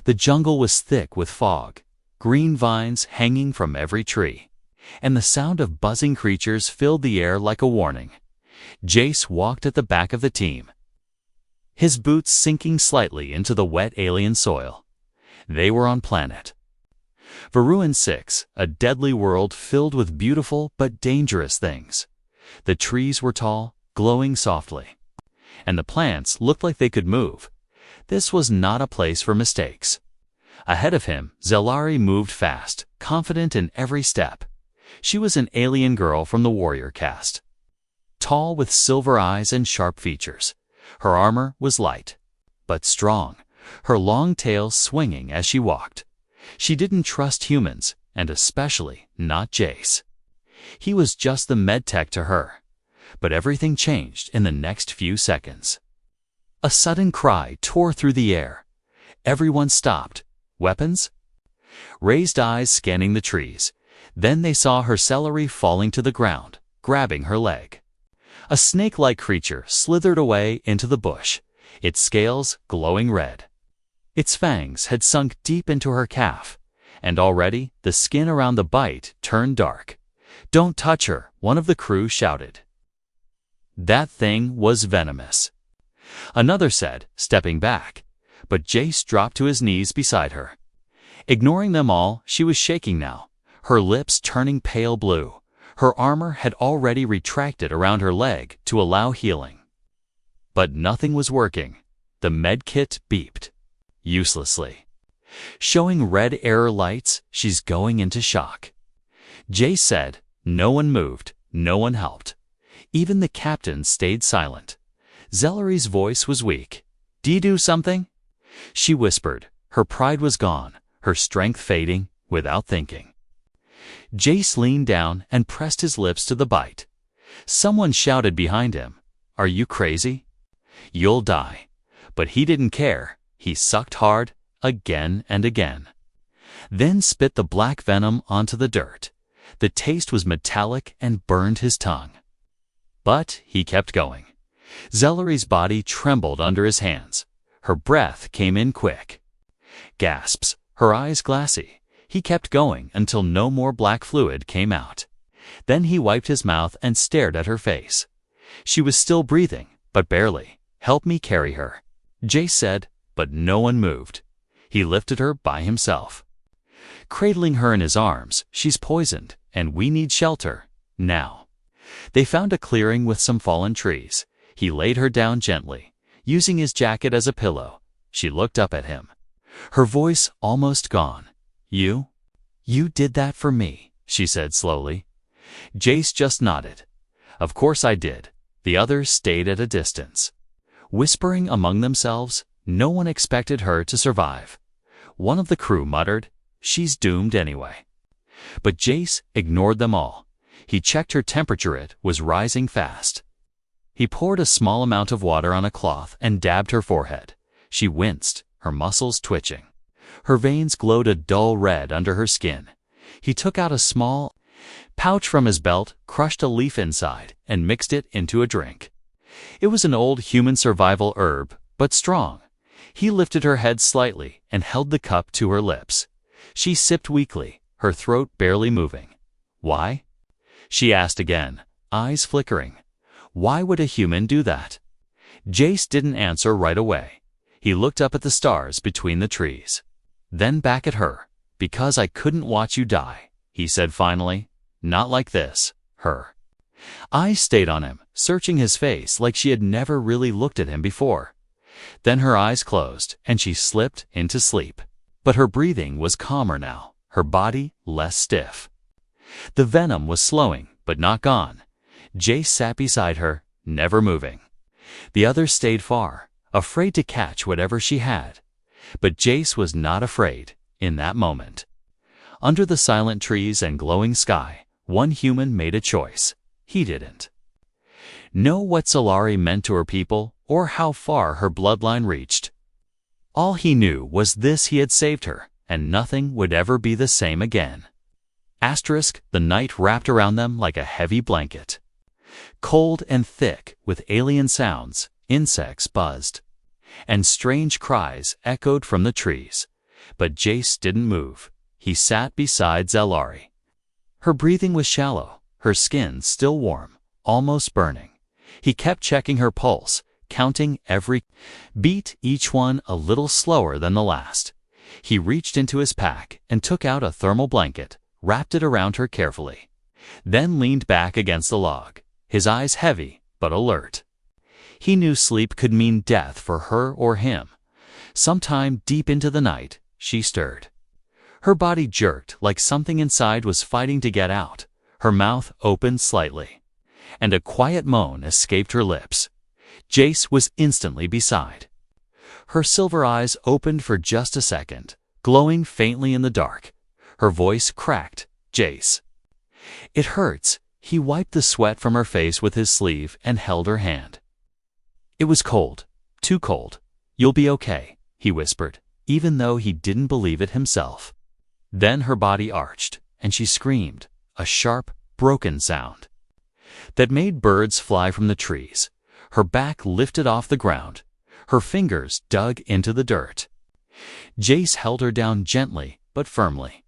The jungle was thick with fog, green vines hanging from every tree, and the sound of buzzing creatures filled the air like a warning. Jace walked at the back of the team, his boots sinking slightly into the wet alien soil. They were on planet Veruin 6, a deadly world filled with beautiful but dangerous things. The trees were tall, glowing softly, and the plants looked like they could move. This was not a place for mistakes. Ahead of him, Zelari moved fast, confident in every step. She was an alien girl from the warrior caste, tall with silver eyes and sharp features. Her armor was light, but strong, her long tail swinging as she walked. She didn't trust humans, and especially not Jace. He was just the medtech to her. But everything changed in the next few seconds. A sudden cry tore through the air. Everyone stopped. Weapons? Raised eyes scanning the trees. Then they saw her celery falling to the ground, grabbing her leg. A snake-like creature slithered away into the bush, its scales glowing red. Its fangs had sunk deep into her calf, and already the skin around the bite turned dark. "Don't touch her," one of the crew shouted. That thing was venomous, another said, stepping back, but Jace dropped to his knees beside her. Ignoring them all, she was shaking now, her lips turning pale blue. Her armor had already retracted around her leg to allow healing. But nothing was working. The med kit beeped uselessly, showing red error lights. "She's going into shock." Jace said. No one moved, no one helped. Even the captain stayed silent. Zelari's voice was weak. "Do you do something?" She whispered. Her pride was gone, her strength fading, without thinking. Jace leaned down and pressed his lips to the bite. Someone shouted behind him, "Are you crazy? You'll die." But he didn't care. He sucked hard, again and again. Then spit the black venom onto the dirt. The taste was metallic and burned his tongue. But he kept going. Zelari's body trembled under his hands. Her breath came in quick. Gasps, her eyes glassy. He kept going until no more black fluid came out. Then he wiped his mouth and stared at her face. She was still breathing, but barely. "Help me carry her," Jace said, but no one moved. He lifted her by himself, cradling her in his arms. "She's poisoned, and we need shelter, now." They found a clearing with some fallen trees. He laid her down gently, using his jacket as a pillow. She looked up at him, her voice almost gone. You did that for me," she said slowly. Jace just nodded. "Of course I did." The others stayed at a distance, whispering among themselves. No one expected her to survive. One of the crew muttered, "She's doomed anyway." But Jace ignored them all. He checked her temperature. It was rising fast. He poured a small amount of water on a cloth and dabbed her forehead. She winced, her muscles twitching. Her veins glowed a dull red under her skin. He took out a small pouch from his belt, crushed a leaf inside, and mixed it into a drink. It was an old human survival herb, but strong. He lifted her head slightly and held the cup to her lips. She sipped weakly, her throat barely moving. "Why?" she asked again, eyes flickering. Why would a human do that? Jace didn't answer right away. He looked up at the stars between the trees, then back at her. "Because I couldn't watch you die," he said finally. "Not like this." Her eyes stayed on him, searching his face like she had never really looked at him before. Then her eyes closed, and she slipped into sleep. But her breathing was calmer now, her body less stiff. The venom was slowing, but not gone. Jace sat beside her, never moving. The others stayed far, afraid to catch whatever she had. But Jace was not afraid in that moment. Under the silent trees and glowing sky, one human made a choice. He didn't know what Zelari meant to her people or how far her bloodline reached. All he knew was this: he had saved her, and nothing would ever be the same again. The night wrapped around them like a heavy blanket. Cold and thick with alien sounds, insects buzzed, and strange cries echoed from the trees. But Jace didn't move. He sat beside Zellari. Her breathing was shallow, her skin still warm, almost burning. He kept checking her pulse, counting every beat, each one a little slower than the last. He reached into his pack and took out a thermal blanket, wrapped it around her carefully, then leaned back against the log, his eyes heavy but alert. He knew sleep could mean death for her or him. Sometime deep into the night, she stirred. Her body jerked like something inside was fighting to get out. Her mouth opened slightly, and a quiet moan escaped her lips. Jace was instantly beside. Her silver eyes opened for just a second, glowing faintly in the dark. Her voice cracked. "Jace." "It hurts." He wiped the sweat from her face with his sleeve and held her hand. It was cold, too cold. "You'll be okay," he whispered, even though he didn't believe it himself. Then her body arched, and she screamed, a sharp, broken sound that made birds fly from the trees. Her back lifted off the ground. Her fingers dug into the dirt. Jace held her down gently but firmly.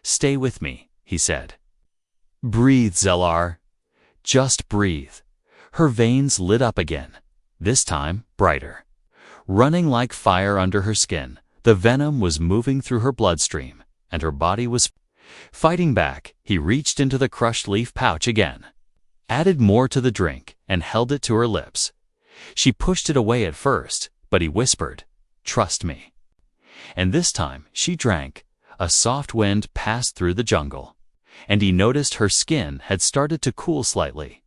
"Stay with me," he said. "Breathe, Zellar. Just breathe." Her veins lit up again, this time brighter. Running like fire under her skin, the venom was moving through her bloodstream, and her body was fighting back. He reached into the crushed leaf pouch again, added more to the drink, and held it to her lips. She pushed it away at first, but he whispered, "Trust me." And this time she drank. A soft wind passed through the jungle, and he noticed her skin had started to cool slightly.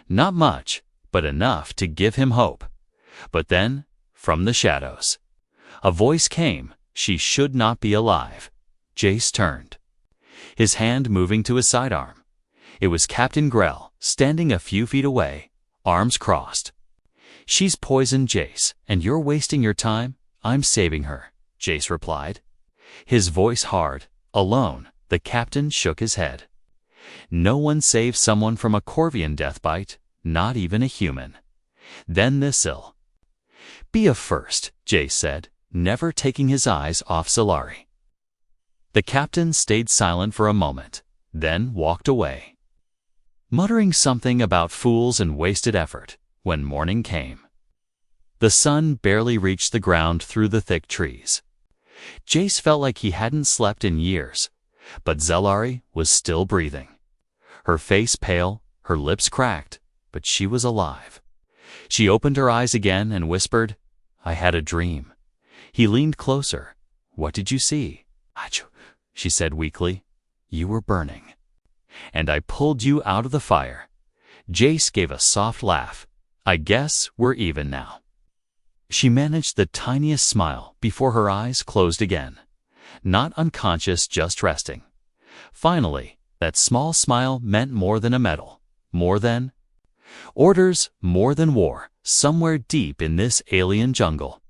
Not much, but enough to give him hope. But then, from the shadows, a voice came. She should not be alive. Jace turned, his hand moving to his sidearm. It was Captain Grell, standing a few feet away, arms crossed. "She's poisoned, Jace, and you're wasting your time." "I'm saving her," Jace replied, his voice hard. "Alone." The captain shook his head. "No one saves someone from a Corvian death bite, not even a human. Then this'll be a first," Jace said, never taking his eyes off Zellari. The captain stayed silent for a moment, then walked away, muttering something about fools and wasted effort. When morning came, the sun barely reached the ground through the thick trees. Jace felt like he hadn't slept in years, but Zellari was still breathing. Her face pale, her lips cracked, but she was alive. She opened her eyes again and whispered, "I had a dream." He leaned closer. "What did you see?" "Achoo," she said weakly. "You were burning, and I pulled you out of the fire." Jace gave a soft laugh. "I guess we're even now." She managed the tiniest smile before her eyes closed again. Not unconscious, just resting. Finally, that small smile meant more than a medal, more than orders, more than war. Somewhere deep in this alien jungle,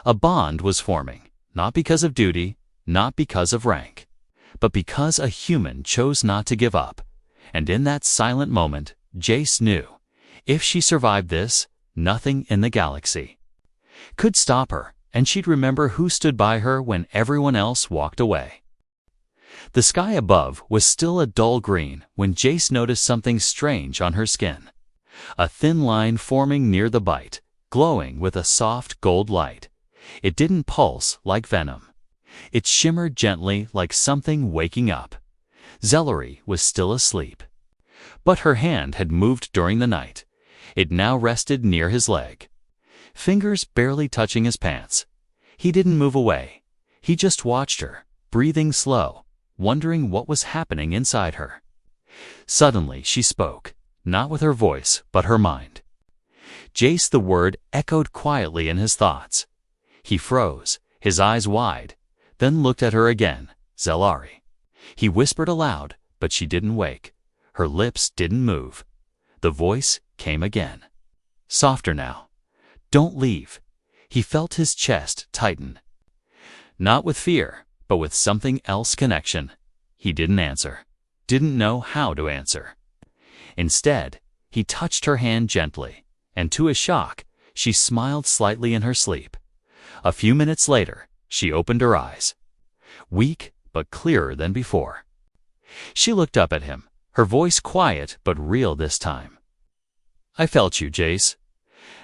a bond was forming, not because of duty, not because of rank, but because a human chose not to give up. And in that silent moment, Jace knew, if she survived this, nothing in the galaxy could stop her, and she'd remember who stood by her when everyone else walked away. The sky above was still a dull green when Jace noticed something strange on her skin. A thin line forming near the bite, glowing with a soft gold light. It didn't pulse like venom. It shimmered gently like something waking up. Zellari was still asleep, but her hand had moved during the night. It now rested near his leg, fingers barely touching his pants. He didn't move away. He just watched her, breathing slow, wondering what was happening inside her. Suddenly she spoke, not with her voice, but her mind. Jace, the word echoed quietly in his thoughts. He froze, his eyes wide, then looked at her again. "Zellari." He whispered aloud, but she didn't wake. Her lips didn't move. The voice came again, softer now. "Don't leave." He felt his chest tighten. Not with fear, but with something else, connection. He didn't answer, didn't know how to answer. Instead, he touched her hand gently, and to his shock, she smiled slightly in her sleep. A few minutes later, she opened her eyes. Weak, but clearer than before. She looked up at him, her voice quiet but real this time. "I felt you, Jace."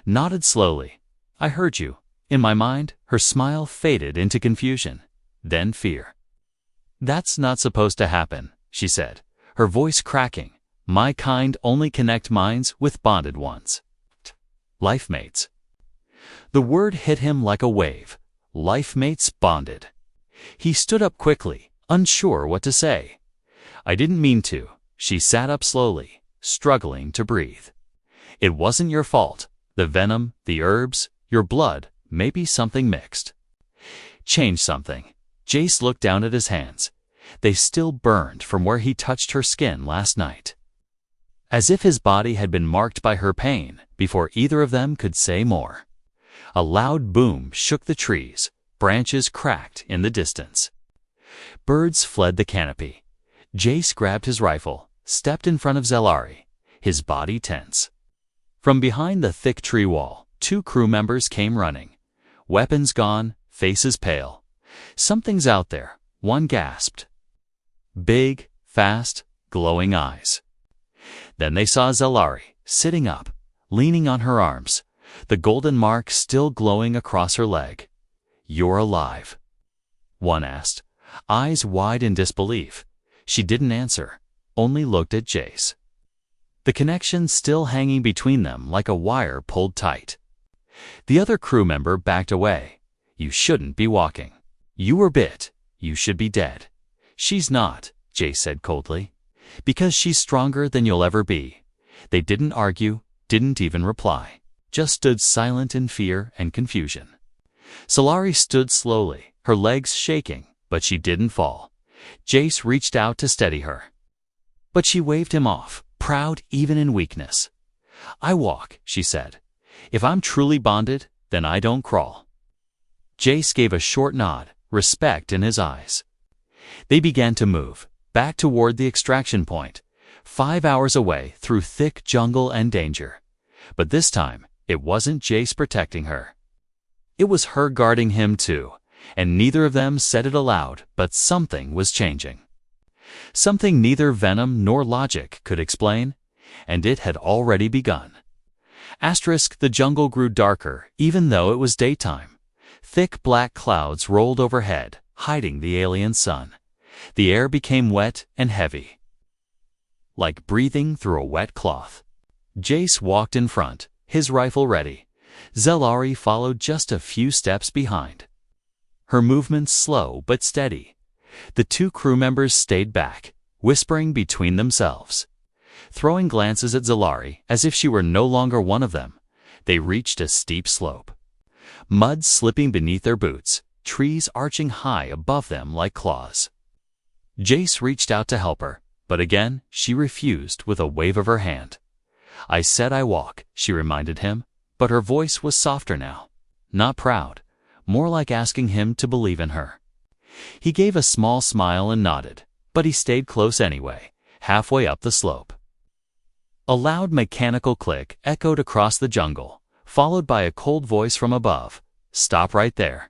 Nodded slowly. "I heard you." In my mind, her smile faded into confusion, then fear. "That's not supposed to happen," she said, her voice cracking. "My kind only connect minds with bonded ones. Life mates." The word hit him like a wave. Life mates bonded. He stood up quickly, unsure what to say. "I didn't mean to." She sat up slowly, struggling to breathe. "It wasn't your fault. The venom, the herbs, your blood, maybe something mixed. Changed something." Jace looked down at his hands. They still burned from where he touched her skin last night. As if his body had been marked by her pain before either of them could say more. A loud boom shook the trees, branches cracked in the distance. Birds fled the canopy. Jace grabbed his rifle, stepped in front of Zelari, his body tense. From behind the thick tree wall, 2 crew members came running. Weapons gone, faces pale. "Something's out there," one gasped. Big, fast, glowing eyes. Then they saw Zelari, sitting up, leaning on her arms, the golden mark still glowing across her leg. "You're alive," one asked, eyes wide in disbelief. She didn't answer, only looked at Jace. The connection still hanging between them like a wire pulled tight. The other crew member backed away. "You shouldn't be walking. You were bit. You should be dead." "She's not," Jace said coldly. "Because she's stronger than you'll ever be." They didn't argue, didn't even reply, just stood silent in fear and confusion. Zelari stood slowly, her legs shaking, but she didn't fall. Jace reached out to steady her. But she waved him off, proud even in weakness. "I walk," she said. "If I'm truly bonded, then I don't crawl." Jace gave a short nod, respect in his eyes. They began to move, back toward the extraction point, 5 hours away through thick jungle and danger. But this time, it wasn't Jace protecting her. It was her guarding him too, and neither of them said it aloud, but something was changing. Something neither venom nor logic could explain, and it had already begun. The jungle grew darker even though it was daytime. Thick black clouds rolled overhead, hiding the alien sun. The air became wet and heavy, like breathing through a wet cloth. Jace walked in front, his rifle ready. Zelari followed just a few steps behind. Her movements slow but steady. The 2 crew members stayed back, whispering between themselves. Throwing glances at Zelari as if she were no longer one of them, they reached a steep slope. Mud slipping beneath their boots, trees arching high above them like claws. Jace reached out to help her, but again she refused with a wave of her hand. "I said I walk," she reminded him, but her voice was softer now. Not proud, more like asking him to believe in her. He gave a small smile and nodded, but he stayed close anyway, halfway up the slope. A loud mechanical click echoed across the jungle, followed by a cold voice from above. "Stop right there."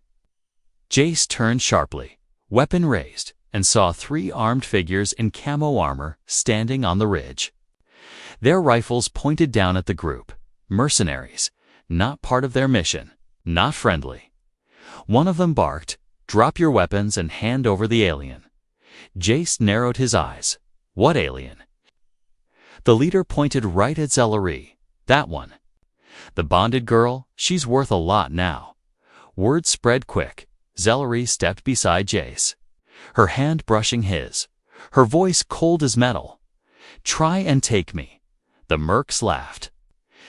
Jace turned sharply, weapon raised, and saw 3 armed figures in camo armor standing on the ridge. Their rifles pointed down at the group. Mercenaries, not part of their mission, not friendly. One of them barked, "Drop your weapons and hand over the alien." Jace narrowed his eyes. "What alien?" The leader pointed right at Zelari. "That one. The bonded girl, she's worth a lot now." Word spread quick. Zelari stepped beside Jace, her hand brushing his, her voice cold as metal. "Try and take me." The mercs laughed.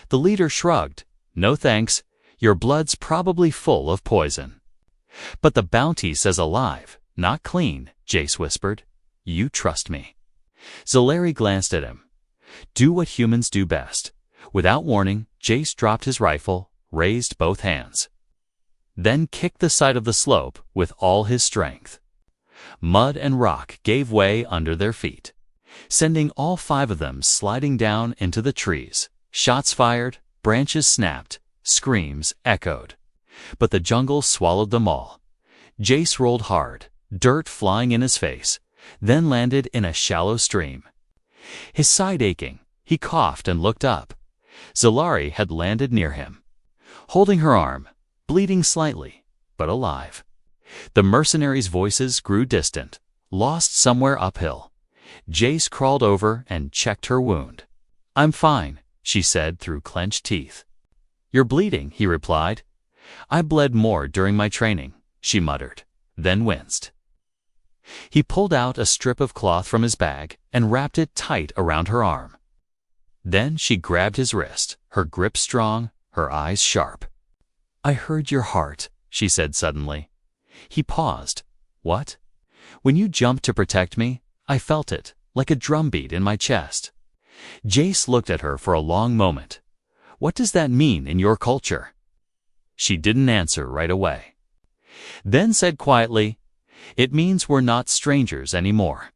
The leader shrugged. "No thanks, your blood's probably full of poison." "But the bounty says alive, not clean," Jace whispered. "You trust me." Zelari glanced at him. "Do what humans do best." Without warning, Jace dropped his rifle, raised both hands. Then kicked the side of the slope with all his strength. Mud and rock gave way under their feet, sending all 5 of them sliding down into the trees. Shots fired, branches snapped, screams echoed. But the jungle swallowed them all. Jace rolled hard, dirt flying in his face, then landed in a shallow stream. His side aching, he coughed and looked up. Zalari had landed near him, holding her arm, bleeding slightly, but alive. The mercenaries' voices grew distant, lost somewhere uphill. Jace crawled over and checked her wound. "I'm fine," she said through clenched teeth. "You're bleeding," he replied. "I bled more during my training," she muttered, then winced. He pulled out a strip of cloth from his bag and wrapped it tight around her arm. Then she grabbed his wrist, her grip strong, her eyes sharp. "I heard your heart," she said suddenly. He paused. "What?" "When you jumped to protect me, I felt it, like a drumbeat in my chest." Jace looked at her for a long moment. "What does that mean in your culture?" She didn't answer right away. Then said quietly, "It means we're not strangers anymore."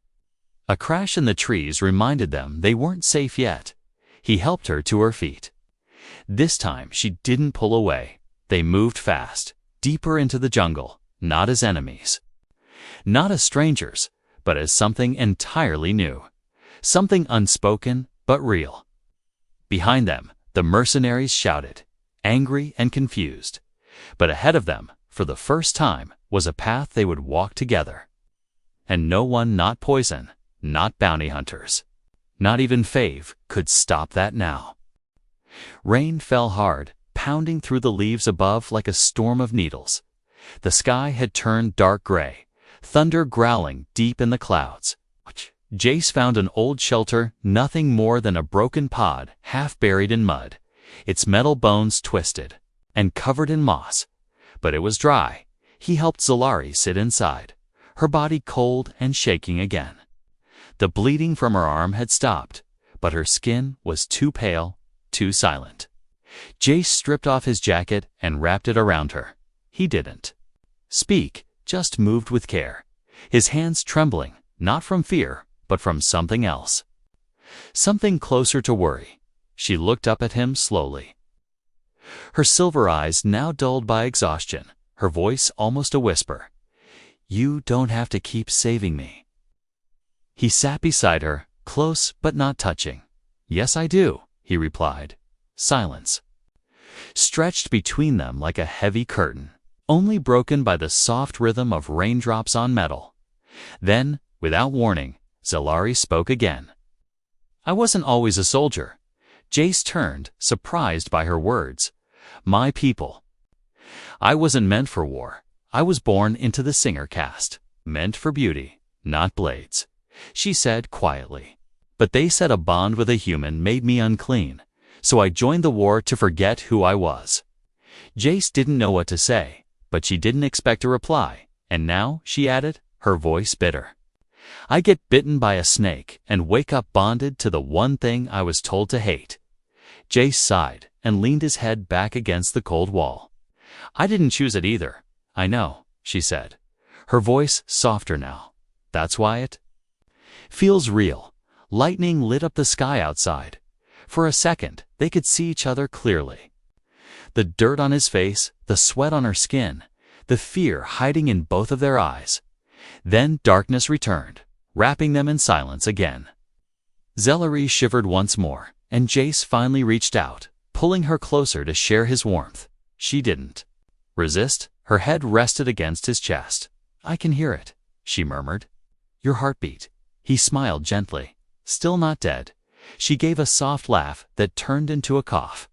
A crash in the trees reminded them they weren't safe yet. He helped her to her feet. This time she didn't pull away. They moved fast, deeper into the jungle, not as enemies. Not as strangers, but as something entirely new. Something unspoken, but real. Behind them, the mercenaries shouted, angry and confused. But ahead of them, for the first time, was a path they would walk together. And no one, not poison, not bounty hunters, not even Fave, could stop that now. Rain fell hard, pounding through the leaves above like a storm of needles. The sky had turned dark gray, thunder growling deep in the clouds. Jace found an old shelter, nothing more than a broken pod, half buried in mud, its metal bones twisted and covered in moss. But it was dry. He helped Zalari sit inside, her body cold and shaking again. The bleeding from her arm had stopped, but her skin was too pale, too silent. Jace stripped off his jacket and wrapped it around her. He didn't speak, just moved with care, his hands trembling, not from fear, but from something else. Something closer to worry. She looked up at him slowly. Her silver eyes now dulled by exhaustion, her voice almost a whisper. "You don't have to keep saving me." He sat beside her, close but not touching. "Yes, I do," he replied. Silence stretched between them like a heavy curtain, only broken by the soft rhythm of raindrops on metal. Then, without warning, Zalari spoke again. "I wasn't always a soldier." Jace turned, surprised by her words. "My people. I wasn't meant for war. I was born into the singer caste, meant for beauty, not blades," she said quietly. "But they said a bond with a human made me unclean, so I joined the war to forget who I was." Jace didn't know what to say, but she didn't expect a reply, and now, she added, her voice bitter, "I get bitten by a snake and wake up bonded to the one thing I was told to hate." Jace sighed and leaned his head back against the cold wall. "I didn't choose it either. I know," she said, her voice softer now. "That's why it feels real." Lightning lit up the sky outside. For a second, they could see each other clearly. The dirt on his face, the sweat on her skin, the fear hiding in both of their eyes. Then darkness returned, wrapping them in silence again. Zalari shivered once more, and Jace finally reached out, pulling her closer to share his warmth. She didn't resist. Her head rested against his chest. "I can hear it," she murmured. "Your heartbeat." He smiled gently. "Still not dead." She gave a soft laugh that turned into a cough.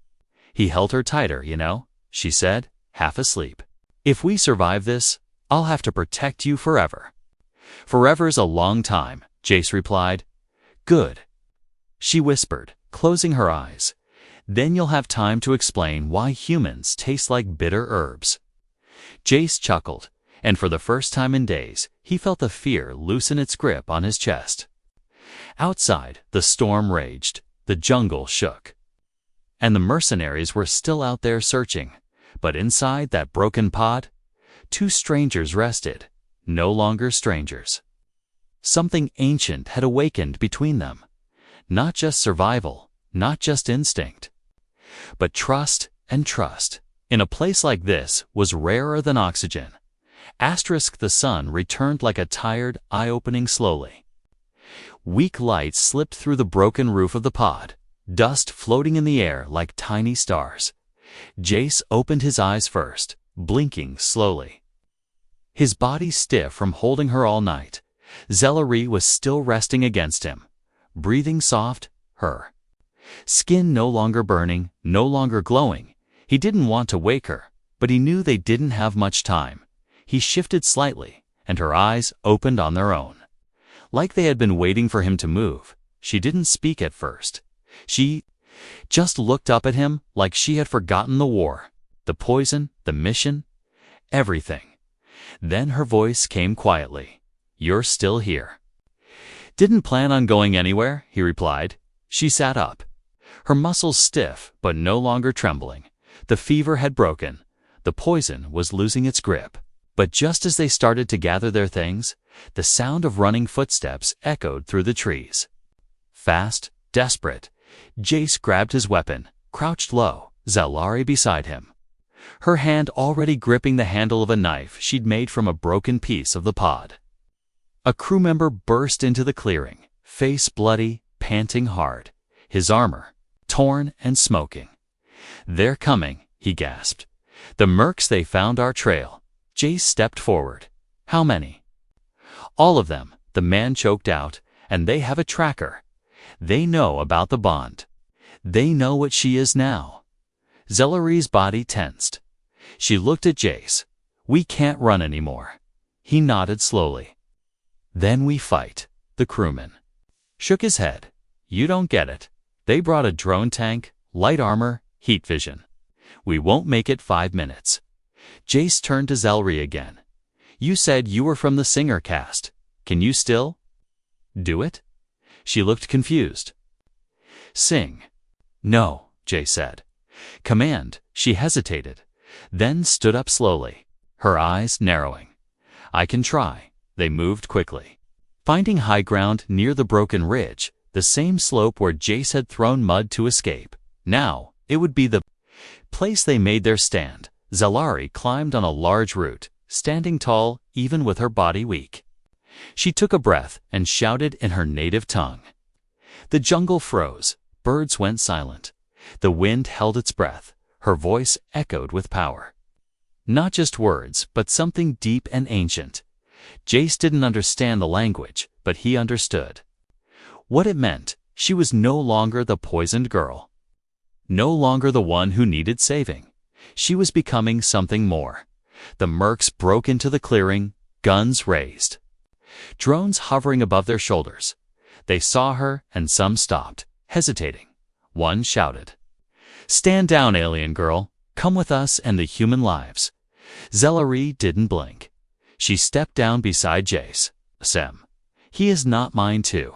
"He held her tighter, you know," she said, half asleep. "If we survive this, I'll have to protect you forever." "Forever's a long time," Jace replied. "Good," she whispered, closing her eyes. "Then you'll have time to explain why humans taste like bitter herbs." Jace chuckled, and for the first time in days, he felt the fear loosen its grip on his chest. Outside, the storm raged, the jungle shook. And the mercenaries were still out there searching, but inside that broken pod, two strangers rested, no longer strangers. Something ancient had awakened between them. Not just survival, not just instinct, but trust, and trust, in a place like this, was rarer than oxygen. The sun returned like a tired, eye-opening slowly. Weak light slipped through the broken roof of the pod, dust floating in the air like tiny stars. Jace opened his eyes first, blinking slowly. His body stiff from holding her all night, Zelari was still resting against him, breathing soft, her skin no longer burning, no longer glowing. He didn't want to wake her, but he knew they didn't have much time. He shifted slightly, and her eyes opened on their own. Like they had been waiting for him to move. She didn't speak at first. She just looked up at him like she had forgotten the war, the poison, the mission, everything. Then her voice came quietly. "You're still here." "Didn't plan on going anywhere," he replied. She sat up, her muscles stiff but no longer trembling. The fever had broken. The poison was losing its grip. But just as they started to gather their things, the sound of running footsteps echoed through the trees. Fast, desperate, Jace grabbed his weapon, crouched low, Zelari beside him, her hand already gripping the handle of a knife she'd made from a broken piece of the pod. A crew member burst into the clearing, face bloody, panting hard, his armor torn and smoking. "They're coming," he gasped. "The mercs, they found our trail." Jace stepped forward. "How many?" "All of them," the man choked out, "and they have a tracker. They know about the bond. They know what she is now." Zelari's body tensed. She looked at Jace. "We can't run anymore." He nodded slowly. "Then we fight." The crewman shook his head. "You don't get it. They brought a drone tank, light armor, heat vision. We won't make it 5 minutes. Jace turned to Zelri again. "You said you were from the Singer cast. Can you still do it?" She looked confused. "Sing." "No," Jace said. "Command." She hesitated, then stood up slowly, her eyes narrowing. "I can try." They moved quickly, finding high ground near the broken ridge, the same slope where Jace had thrown mud to escape. Now, it would be the place they made their stand. Zelari climbed on a large root, standing tall even with her body weak. She took a breath and shouted in her native tongue. The jungle froze, birds went silent. The wind held its breath, her voice echoed with power. Not just words, but something deep and ancient. Jace didn't understand the language, but he understood. What it meant, she was no longer the poisoned girl. No longer the one who needed saving. She was becoming something more. The mercs broke into the clearing, guns raised, drones hovering above their shoulders. They saw her, and some stopped, hesitating. One shouted, "Stand down, alien girl. Come with us and the human lives." Zelari didn't blink. She stepped down beside Jace. "Sem. He is not mine too."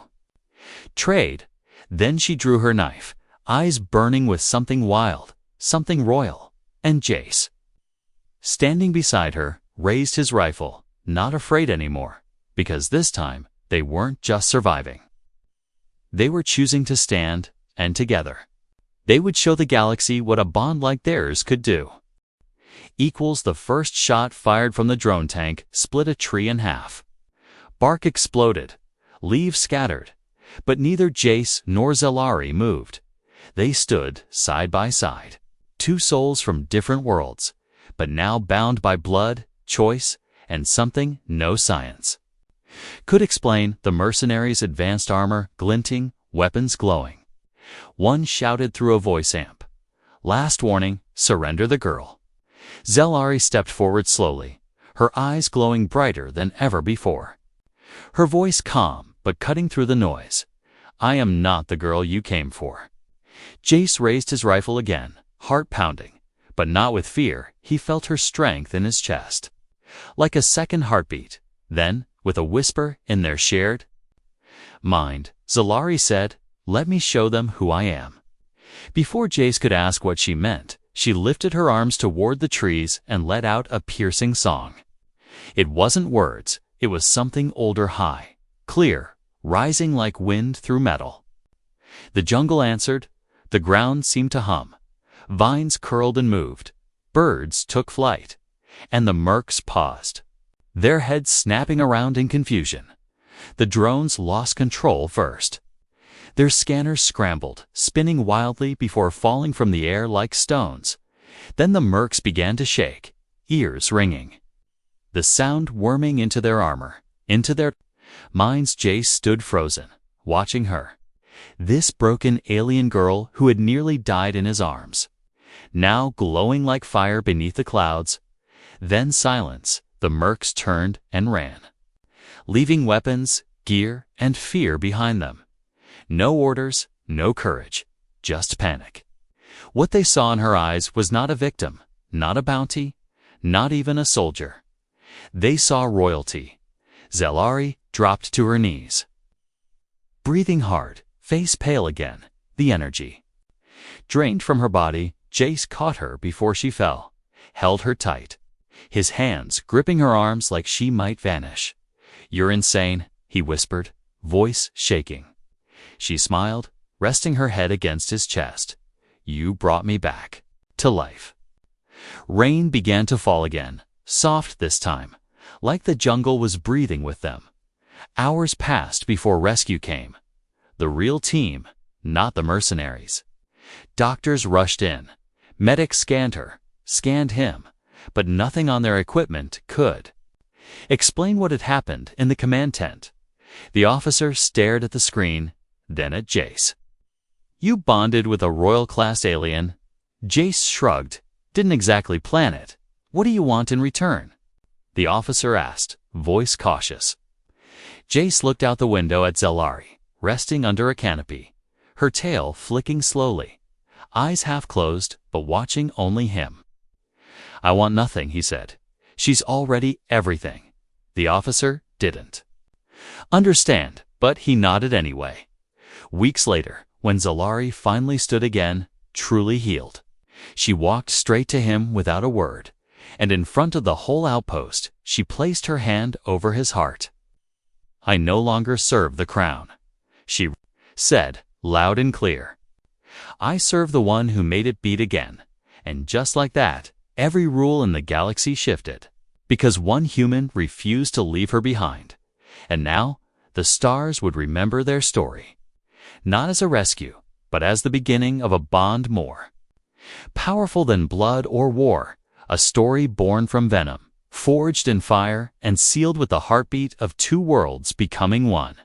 "Trade." Then she drew her knife, eyes burning with something wild, something royal. And Jace, standing beside her, raised his rifle, not afraid anymore, because this time they weren't just surviving. They were choosing to stand, and together, they would show the galaxy what a bond like theirs could do. Equals the first shot fired from the drone tank split a tree in half. Bark exploded, leaves scattered, but neither Jace nor Zelari moved. They stood side by side. Two souls from different worlds, but now bound by blood, choice, and something no science could explain. The mercenaries' advanced armor glinting, weapons glowing. One shouted through a voice amp, "Last warning, surrender the girl." Zelari stepped forward slowly, her eyes glowing brighter than ever before. Her voice calm, but cutting through the noise. "I am not the girl you came for." Jace raised his rifle again, heart pounding, but not with fear. He felt her strength in his chest, like a second heartbeat. Then, with a whisper in their shared mind, Zelari said, "Let me show them who I am." Before Jace could ask what she meant, she lifted her arms toward the trees and let out a piercing song. It wasn't words, it was something older, high, clear, rising like wind through metal. The jungle answered, the ground seemed to hum. Vines curled and moved, birds took flight, and the mercs paused, their heads snapping around in confusion. The drones lost control first. Their scanners scrambled, spinning wildly before falling from the air like stones. Then the mercs began to shake, ears ringing. The sound worming into their armor, into their minds. Jace stood frozen, watching her. This broken alien girl who had nearly died in his arms. Now glowing like fire beneath the clouds. Then silence. The mercs turned and ran, leaving weapons, gear, and fear behind them. No orders, no courage, just panic. What they saw in her eyes was not a victim, not a bounty, not even a soldier. They saw royalty. Zelari dropped to her knees, breathing hard, face pale again, the energy drained from her body. Jace caught her before she fell, held her tight, his hands gripping her arms like she might vanish. "You're insane," he whispered, voice shaking. She smiled, resting her head against his chest. "You brought me back to life." Rain began to fall again, soft this time, like the jungle was breathing with them. Hours passed before rescue came. The real team, not the mercenaries. Doctors rushed in. Medics scanned her, scanned him, but nothing on their equipment could explain what had happened in the command tent. The officer stared at the screen, then at Jace. "You bonded with a royal-class alien." Jace shrugged. "Didn't exactly plan it. What do you want in return?" The officer asked, voice cautious. Jace looked out the window at Zelari, resting under a canopy, her tail flicking slowly, eyes half closed but watching only him. "I want nothing," he said. "She's already everything." The officer didn't understand, but he nodded anyway. Weeks later, when Zelari finally stood again, truly healed, she walked straight to him without a word, and in front of the whole outpost, she placed her hand over his heart. "I no longer serve the crown," she said, loud and clear. "I serve the one who made it beat again." And just like that, every rule in the galaxy shifted, because one human refused to leave her behind. And now, the stars would remember their story, not as a rescue, but as the beginning of a bond more powerful than blood or war, a story born from venom, forged in fire, and sealed with the heartbeat of two worlds becoming one.